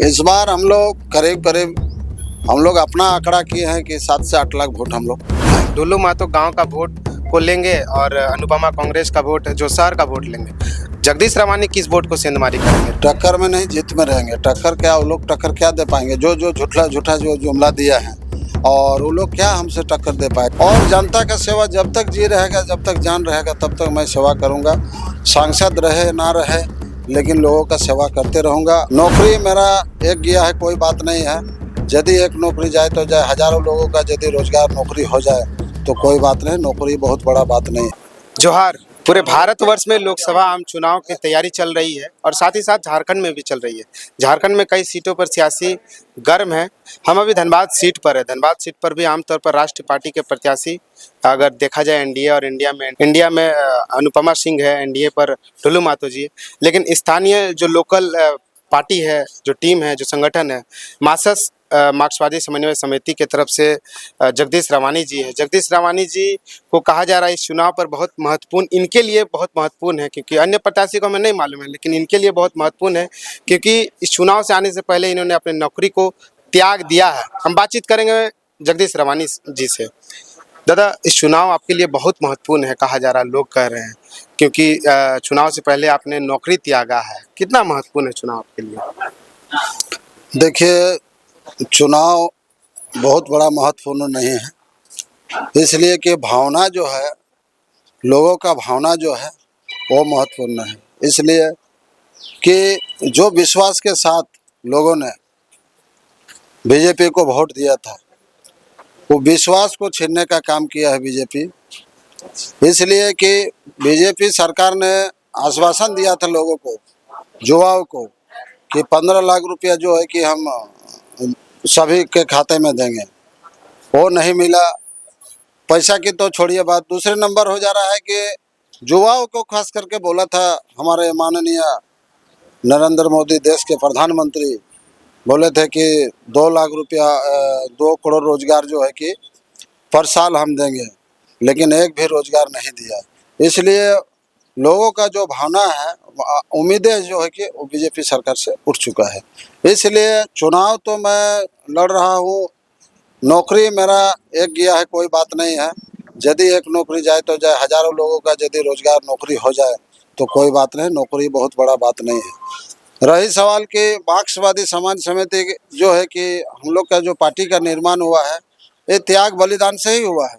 इस बार हम लोग करीब करीब हम लोग अपना आंकड़ा किए हैं कि 7 से 8 लाख वोट हम लोग। डुल्लू महतो गांव का वोट को लेंगे और अनुपमा कांग्रेस का वोट जो शहर का वोट लेंगे। जगदीश रवानी किस वोट को सेंधमारी करेंगे? टक्कर में नहीं, जीत में रहेंगे। टक्कर क्या, वो लोग टक्कर क्या दे पाएंगे? जो जो झूठा जो जुमला दिया है, और वो लोग क्या हमसे टक्कर दे पाए। और जनता का सेवा जब तक जी रहेगा, जब तक जान रहेगा, तब तक मैं सेवा करूंगा। सांसद रहे ना रहे, लेकिन लोगों का सेवा करते रहूंगा। नौकरी मेरा एक गया है, कोई बात नहीं है। यदि एक नौकरी जाए तो जाए, हजारों लोगों का यदि रोजगार नौकरी हो जाए तो कोई बात नहीं। नौकरी बहुत बड़ा बात नहीं है। जोहार। पूरे भारतवर्ष में लोकसभा आम चुनाव की तैयारी चल रही है और साथ ही साथ झारखंड में भी चल रही है। झारखंड में कई सीटों पर सियासी गर्म है। हम अभी धनबाद सीट पर है। धनबाद सीट पर भी आमतौर पर राष्ट्रीय पार्टी के प्रत्याशी, अगर देखा जाए एनडीए और इंडिया में अनुपमा सिंह है, एनडीए पर डुल्लू महतो जी है। लेकिन स्थानीय जो लोकल पार्टी है, जो टीम है, जो संगठन है, मार्क्सवादी समन्वय समिति की तरफ से जगदीश रवानी जी है। जगदीश रवानी जी को कहा जा रहा है इस चुनाव पर बहुत महत्वपूर्ण, इनके लिए बहुत महत्वपूर्ण है, क्योंकि अन्य प्रत्याशी को हमें नहीं मालूम है, लेकिन इनके लिए बहुत महत्वपूर्ण है क्योंकि इस चुनाव से आने से पहले इन्होंने अपनी नौकरी को त्याग दिया है। हम बातचीत करेंगे जगदीश रवानी जी से। दादा, इस चुनाव आपके लिए बहुत महत्वपूर्ण है कहा जा रहा है, लोग कह रहे हैं, क्योंकि चुनाव से पहले आपने नौकरी त्यागा है। कितना महत्वपूर्ण है चुनाव आपके लिए? देखिए, चुनाव बहुत बड़ा महत्वपूर्ण नहीं है, इसलिए कि भावना जो है, लोगों का भावना जो है वो महत्वपूर्ण है। इसलिए कि जो विश्वास के साथ लोगों ने बीजेपी को वोट दिया था, वो विश्वास को छीनने का काम किया है बीजेपी। इसलिए कि बीजेपी सरकार ने आश्वासन दिया था लोगों को, युवाओं को, कि 15 लाख रुपया जो है कि हम सभी के खाते में देंगे। वो नहीं मिला। पैसा की तो छोड़िए बात, दूसरे नंबर हो जा रहा है कि युवाओं को खास करके बोला था हमारे माननीय नरेंद्र मोदी, देश के प्रधानमंत्री, बोले थे कि 2 लाख रुपया 2 करोड़ रोजगार जो है कि पर साल हम देंगे, लेकिन एक भी रोजगार नहीं दिया। इसलिए लोगों का जो भावना है, उम्मीदें जो है कि वो बीजेपी सरकार से उठ चुका है। इसलिए चुनाव तो मैं लड़ रहा हूँ। नौकरी मेरा एक गया है, कोई बात नहीं है। यदि एक नौकरी जाए तो जाए, हजारों लोगों का यदि रोजगार नौकरी हो जाए तो कोई बात नहीं। नौकरी बहुत बड़ा बात नहीं है। रही सवाल कि मार्क्सवादी समाज समिति जो है कि हम लोग का जो पार्टी का निर्माण हुआ है, ये त्याग बलिदान से ही हुआ है।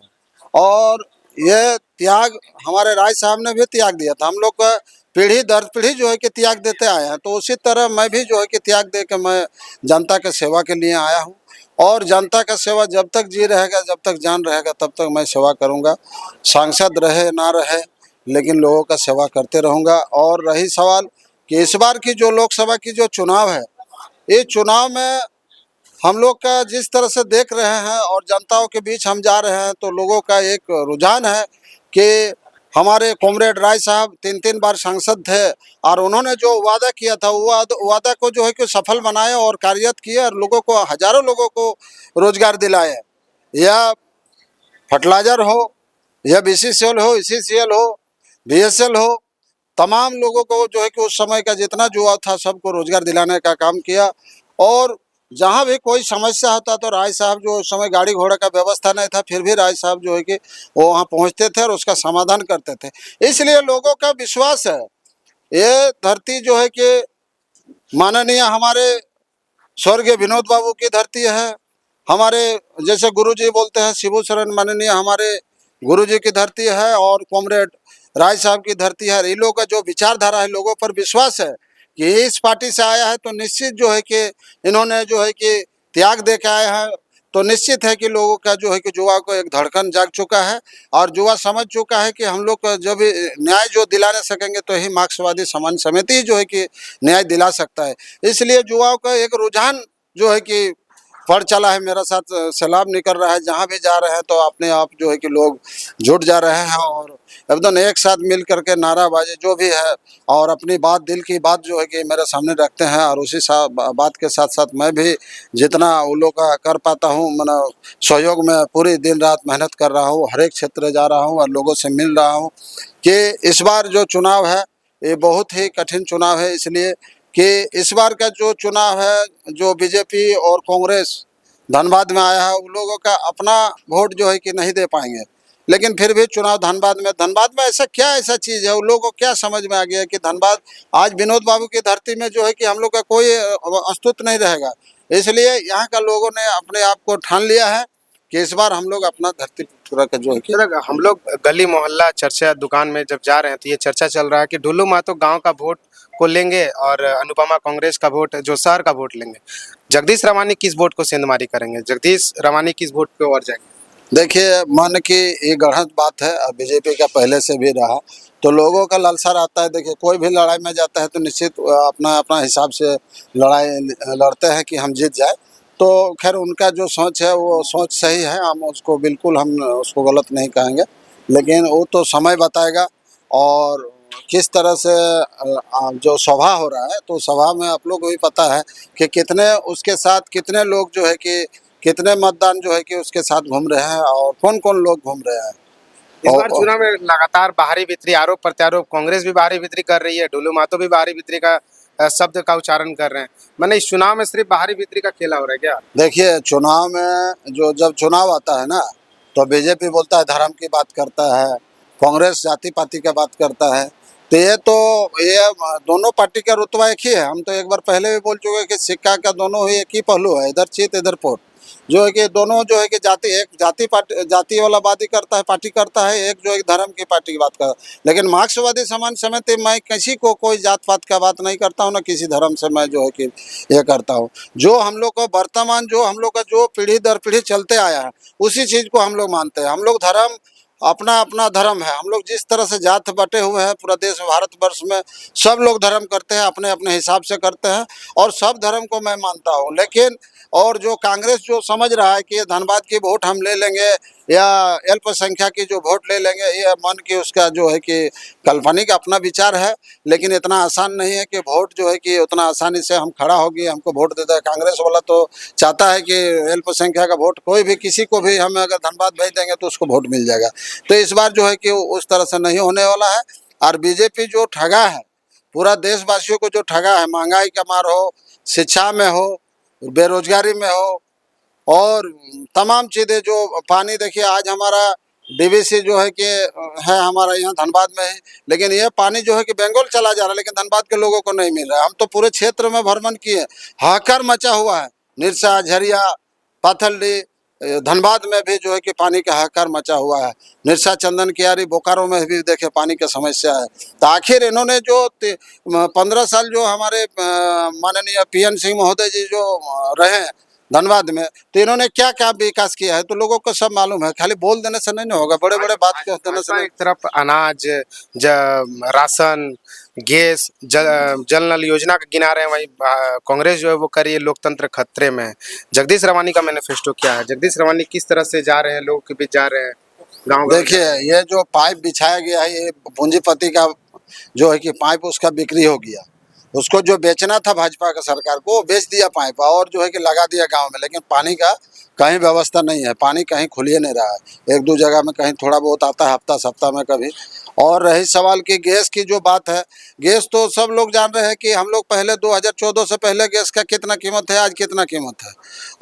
और ये त्याग हमारे राय साहब ने भी त्याग दिया था। हम लोग का पीढ़ी दर पीढ़ी जो है कि त्याग देते आए हैं, तो उसी तरह मैं भी जो है कि त्याग दे के मैं जनता के सेवा के लिए आया हूँ। और जनता का सेवा जब तक जी रहेगा, जब तक जान रहेगा, तब तक मैं सेवा करूँगा। सांसद रहे ना रहे, लेकिन लोगों का सेवा करते रहूँगा। और रही सवाल कि इस बार की जो लोकसभा की जो चुनाव है, ये चुनाव में हम लोग का जिस तरह से देख रहे हैं और जनताओं के बीच हम जा रहे हैं, तो लोगों का एक रुझान है कि हमारे कॉमरेड राय साहब 3-3 बार सांसद थे, और उन्होंने जो वादा किया था वो वादा को जो है कि सफल बनाए और कार्यरत किए, और लोगों को, हजारों लोगों को रोजगार दिलाए। या फर्टिलाइजर हो, या बीसीसीएल हो, ईसीसीएल हो, बीएसएल हो, तमाम लोगों को जो है कि उस समय का जितना युवा था सबको रोजगार दिलाने का काम किया। और जहाँ भी कोई समस्या होता तो राय साहब, जो उस समय गाड़ी घोड़ा का व्यवस्था नहीं था, फिर भी राय साहब जो है कि वो वहाँ पहुँचते थे और उसका समाधान करते थे। इसलिए लोगों का विश्वास है। ये धरती जो है कि माननीय हमारे स्वर्गीय विनोद बाबू की धरती है। हमारे जैसे गुरुजी बोलते हैं, शिबू सोरेन माननीय हमारे गुरुजी की धरती है, और कॉमरेड राय साहब की धरती है। इन लोगों का जो विचारधारा है, लोगों पर विश्वास है कि इस पार्टी से आया है, तो निश्चित जो है कि इन्होंने जो है कि त्याग दे के आए हैं, तो निश्चित है कि लोगों का जो है कि युवा को एक धड़कन जाग चुका है, और युवा समझ चुका है कि हम लोग को जब न्याय जो दिलाने सकेंगे तो ही मार्क्सवादी समाज समिति जो है कि न्याय दिला सकता है। इसलिए युवाओं का एक रुझान जो है कि बढ़ चला है, मेरा साथ सैलाब निकल रहा है। जहाँ भी जा रहे हैं तो अपने आप जो है कि लोग जुट जा रहे हैं, और एकदम एक साथ मिल करके नाराबाजी जो भी है, और अपनी बात, दिल की बात जो है कि मेरे सामने रखते हैं। और उसी बात के साथ साथ मैं भी जितना उन लोग का कर पाता हूँ, मैंने सहयोग में पूरी दिन रात मेहनत कर रहा हूँ, हर एक क्षेत्र जा रहा हूँ और लोगों से मिल रहा हूँ कि इस बार जो चुनाव है ये बहुत ही कठिन चुनाव है। इसलिए कि इस बार का जो चुनाव है, जो बीजेपी और कांग्रेस धनबाद में आया है, उन लोगों का अपना वोट जो है कि नहीं दे पाएंगे। लेकिन फिर भी चुनाव धनबाद में ऐसा क्या ऐसा चीज़ है, उन लोगों को क्या समझ में आ गया कि धनबाद आज विनोद बाबू की धरती में जो है कि हम लोग का कोई अस्तित्व नहीं रहेगा। इसलिए यहाँ का लोगों ने अपने आप को ठान लिया है कि इस बार हम लोग अपना धरती पूरा का जो है कि हम लोग गली मोहल्ला चर्चा दुकान में जब जा रहे हैं तो ये चर्चा चल रहा है कि ढुल्लू महतो गांव का वोट को लेंगे और अनुपमा कांग्रेस का वोट जो शहर का वोट लेंगे। जगदीश रवानी किस वोट को सेंधमारी करेंगे, जगदीश रवानी किस वोट पे और जाएंगे? देखिए, मन की ये गढ़ंत बात है, और बीजेपी का पहले से भी रहा, तो लोगों का लालसा रहता है। देखिए, कोई भी लड़ाई में जाता है तो निश्चित अपना अपना हिसाब से लड़ाई लड़ते हैं कि हम जीत जाए। तो खैर उनका जो सोच है वो सोच सही है, हम उसको बिल्कुल हम उसको गलत नहीं कहेंगे, लेकिन वो तो समय बताएगा। और किस तरह से जो सभा हो रहा है, तो सभा में आप लोग को भी पता है कि कितने उसके साथ कितने लोग जो है कि कितने मतदान जो है कि उसके साथ घूम रहे हैं और कौन कौन लोग घूम रहे हैं। इस बार चुनाव में लगातार बाहरी भीतरी आरोप प्रत्यारोप, कांग्रेस भी बाहरी भीतरी कर रही है, ढुल्लू महतो भी बाहरी भीतरी का शब्द का उच्चारण कर रहे हैं। मैंने इस चुनाव में सिर्फ बाहरी भीतरी का खेला हो रहा है क्या? देखिए, चुनाव में जब चुनाव आता है ना, तो बीजेपी बोलता है धर्म की बात करता है, कांग्रेस जाति पाति का बात करता है। तो ये दोनों पार्टी का रुतबा एक ही है। हम तो एक बार पहले भी बोल चुके हैं कि सिक्का का दोनों ही एक ही पहलू है, इधर चित इधर पोट। जो है कि दोनों जो है कि जाति वाला बात करता है, पार्टी करता है, एक जो है धर्म की पार्टी की बात करता है। लेकिन मार्क्सवादी समाज समिति मैं किसी को कोई जात पात का बात नहीं करता हूँ, ना किसी धर्म से मैं जो है कि ये करता हूँ। जो हम लोग को वर्तमान जो हम लोग का जो पीढ़ी दर पीढ़ी चलते आया है, उसी चीज़ को हम लोग मानते हैं। हम लोग धर्म अपना अपना धर्म है। हम लोग जिस तरह से जात बटे हुए हैं पूरा देश भारतवर्ष में, सब लोग धर्म करते हैं, अपने अपने हिसाब से करते हैं, और सब धर्म को मैं मानता हूँ। लेकिन और जो कांग्रेस जो समझ रहा है कि ये धनबाद की वोट हम ले लेंगे या अल्पसंख्या की जो वोट ले लेंगे, ये मन की उसका जो है कि काल्पनिक अपना विचार है। लेकिन इतना आसान नहीं है कि वोट जो है कि उतना आसानी से हम खड़ा होगी हमको वोट देता है। कांग्रेस वाला तो चाहता है कि अल्पसंख्या का वोट कोई भी किसी को भी हम अगर धनबाद भेज देंगे तो उसको वोट मिल जाएगा। तो इस बार जो है कि उस तरह से नहीं होने वाला है। और बीजेपी जो ठगा है, पूरा देशवासियों को जो ठगा है, महंगाई का मार हो, शिक्षा में हो, बेरोजगारी में हो, और तमाम चीज़ें जो पानी देखिए आज हमारा डीवीसी जो है कि है हमारा यहाँ धनबाद में है, लेकिन ये पानी जो है कि बंगाल चला जा रहा है, लेकिन धनबाद के लोगों को नहीं मिल रहा है। हम तो पूरे क्षेत्र में भ्रमण किए, हाहाकार मचा हुआ है। निरसा, झरिया, पाथलडी, धनबाद में भी जो है कि पानी का हाहाकार मचा हुआ है। निरसा, चंदन कियारी, बोकारो में भी देखे पानी की समस्या है। तो आखिर इन्होंने जो 15 साल जो हमारे माननीय PN सिंह महोदय जी जो रहे हैं धनबाद में, तो इन्होंने क्या क्या विकास किया है तो लोगों को सब मालूम है। खाली बोल देने से नहीं होगा, बड़े बड़े बात कह देने से नहीं। एक तरफ अनाज, राशन, गैस, जल नल योजना का गिना रहे हैं, वहीं कांग्रेस जो है वो कर रही है लोकतंत्र खतरे में है। जगदीश रवानी का मैनिफेस्टो क्या है? जगदीश रवानी किस तरह से जा रहे हैं, लोगों के बीच जा रहे हैं, गाँव? देखिए, ये जो पाइप बिछाया गया है, ये पूंजीपति का जो है कि पाइप उसका बिक्री हो गया। उसको जो बेचना था भाजपा का सरकार को, वो बेच दिया पाइप, और जो है कि लगा दिया गांव में। लेकिन पानी का कहीं व्यवस्था नहीं है, पानी कहीं खुलिए नहीं रहा है। एक दो जगह में कहीं थोड़ा बहुत आता है, हफ्ता सप्ताह में कभी। और रही सवाल की गैस की जो बात है, गैस तो सब लोग जान रहे हैं कि हम लोग पहले 2014 से पहले गैस का कितना कीमत है, आज कितना कीमत है।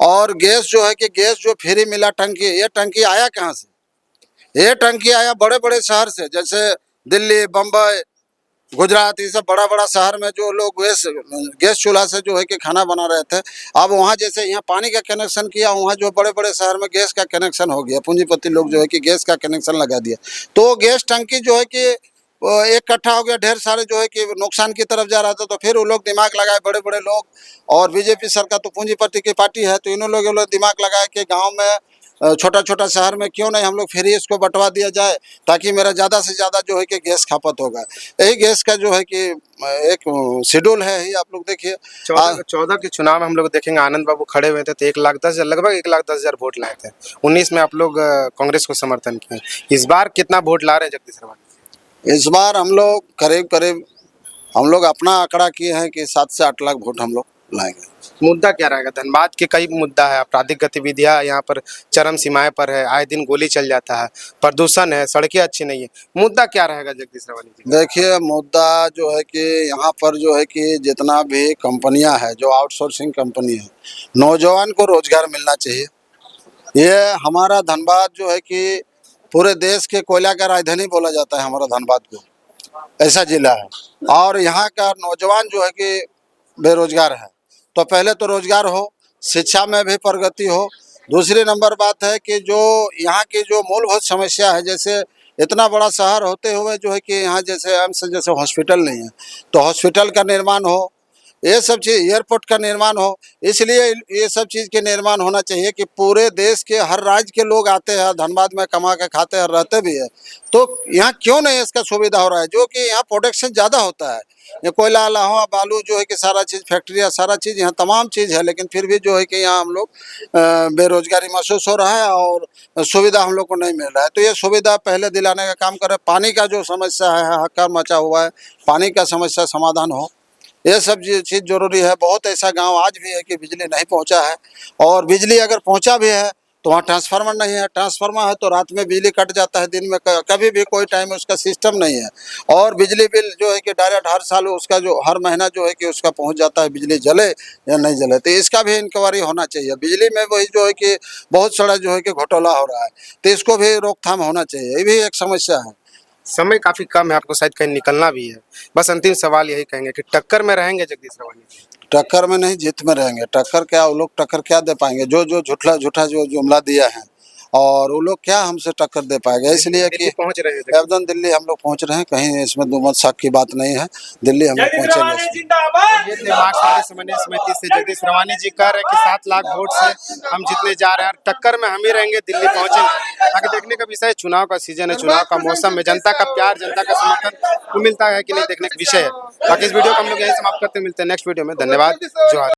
और गैस जो है कि गैस जो फ्री मिला टंकी, ये टंकी आया कहाँ से? ये टंकी आया बड़े बड़े शहर से, जैसे दिल्ली, बम्बई, गुजरात, ये सब बड़ा बड़ा शहर में जो लोग गैस चूल्हा से जो है कि खाना बना रहे थे। अब वहाँ जैसे यहाँ पानी का कनेक्शन किया, वहाँ जो बड़े बड़े शहर में गैस का कनेक्शन हो गया, पूंजीपति लोग जो है कि गैस का कनेक्शन लगा दिया। तो गैस टंकी जो है कि एक इकट्ठा हो गया, ढेर सारे जो है कि नुकसान की तरफ जा रहा था। तो फिर वो लोग दिमाग लगाए, बड़े बड़े लोग, और बीजेपी सरकार तो पूंजीपति की पार्टी है, तो इन लोग दिमाग लगाए कि गाँव में छोटा छोटा शहर में क्यों नहीं हम लोग फ्री इसको बंटवा दिया जाए, ताकि मेरा ज़्यादा से ज़्यादा जो है कि गैस खपत होगा। यही गैस का जो है कि एक शेड्यूल है ही, आप लोग देखिए। 14 के चुनाव में हम लोग देखेंगे, आनंद बाबू खड़े हुए थे तो 1,10,000 लगभग 1,10,000 वोट लाए थे। 19 में आप लोग कांग्रेस को समर्थन किए। इस बार कितना वोट ला रहे हैं जगदीश रवानी? इस बार हम लोग करीब करीब हम लोग अपना आंकड़ा किए हैं कि 7 से 8 लाख वोट हम लोग लाएंगे। मुद्दा क्या रहेगा? धनबाद के कई मुद्दा है, आपराधिक गतिविधियां यहाँ पर चरम सीमाएं पर है, आए दिन गोली चल जाता है, प्रदूषण है, सड़कें अच्छी नहीं है। मुद्दा क्या रहेगा जगदीश रवानी जी? देखिए मुद्दा जो है कि यहाँ पर जो है कि जितना भी कंपनियां है, जो आउटसोर्सिंग कंपनी है, नौजवान को रोजगार मिलना चाहिए। ये हमारा धनबाद जो है कि पूरे देश के कोयला का राजधानी बोला जाता है हमारा धनबाद को, ऐसा जिला है। और यहाँ का नौजवान जो है कि बेरोजगार है, तो पहले तो रोजगार हो, शिक्षा में भी प्रगति हो। दूसरी नंबर बात है कि जो यहाँ की जो मूलभूत समस्या है, जैसे इतना बड़ा शहर होते हुए जो है कि यहाँ जैसे एम्स जैसे हॉस्पिटल नहीं है, तो हॉस्पिटल का निर्माण हो, ये सब चीज़, एयरपोर्ट का निर्माण हो। इसलिए ये सब चीज़ के निर्माण होना चाहिए कि पूरे देश के हर राज्य के लोग आते हैं, धनबाद में कमा के खाते हैं, रहते भी है। तो यहाँ क्यों नहीं इसका सुविधा हो रहा है? जो कि यहाँ प्रोडक्शन ज़्यादा होता है, ये कोयला लावा बालू जो है कि सारा चीज़ फैक्ट्रियाँ, सारा चीज़ यहाँ तमाम चीज़ है, लेकिन फिर भी जो है कि यहाँ हम लोग बेरोजगारी महसूस हो रहा है और सुविधा हम लोग को नहीं मिल रहा है। तो ये सुविधा पहले दिलाने का काम करें। पानी का जो समस्या है, हाहाकार मचा हुआ है, पानी का समस्या समाधान हो, ये सब चीज़ जरूरी है। बहुत ऐसा गांव आज भी है कि बिजली नहीं पहुंचा है, और बिजली अगर पहुंचा भी है तो वहाँ ट्रांसफार्मर नहीं है। ट्रांसफार्मर है तो रात में बिजली कट जाता है, दिन में कभी भी कोई टाइम उसका सिस्टम नहीं है। और बिजली बिल जो है कि डायरेक्ट हर साल उसका जो हर महीना जो है कि उसका पहुंच जाता है, बिजली जले या नहीं जले। तो इसका भी इंक्वायरी होना चाहिए। बिजली में वही जो है कि बहुत सारा जो है कि घोटाला हो रहा है, तो इसको भी रोकथाम होना चाहिए। ये भी एक समस्या है। समय काफी कम है, आपको शायद कहीं निकलना भी है। बस अंतिम सवाल यही कहेंगे कि टक्कर में रहेंगे जगदीश रवानी जी? टक्कर में नहीं, जीत में रहेंगे। टक्कर क्या, वो लोग टक्कर क्या दे पाएंगे? जो जो झूठा जो जुमला दिया है, और वो लोग क्या हमसे टक्कर दे पाएंगे? इसलिए कि पहुंच रहे हैं एकदम दिल्ली हम लोग पहुंच रहे हैं, कहीं इसमें दो मत शक की बात नहीं है। दिल्ली हम लोग पहुंचेंगे। ये थे मार्क्सवादी समन्वय समिति से जगदीश रवानी जी कह रहे हैं कि 7 लाख वोट से हम जीतने जा रहे हैं, टक्कर में हम ही रहेंगे, दिल्ली पहुंचेंगे। आगे देखने का विषय है, चुनाव का सीजन है, चुनाव का मौसम में जनता का प्यार, जनता का समर्थन मिलता है कि नहीं, देखने का विषय है। बाकी इस वीडियो को हम लोग यही समाप्त करते हैं, मिलते हैं नेक्स्ट वीडियो में। धन्यवाद, जोहार।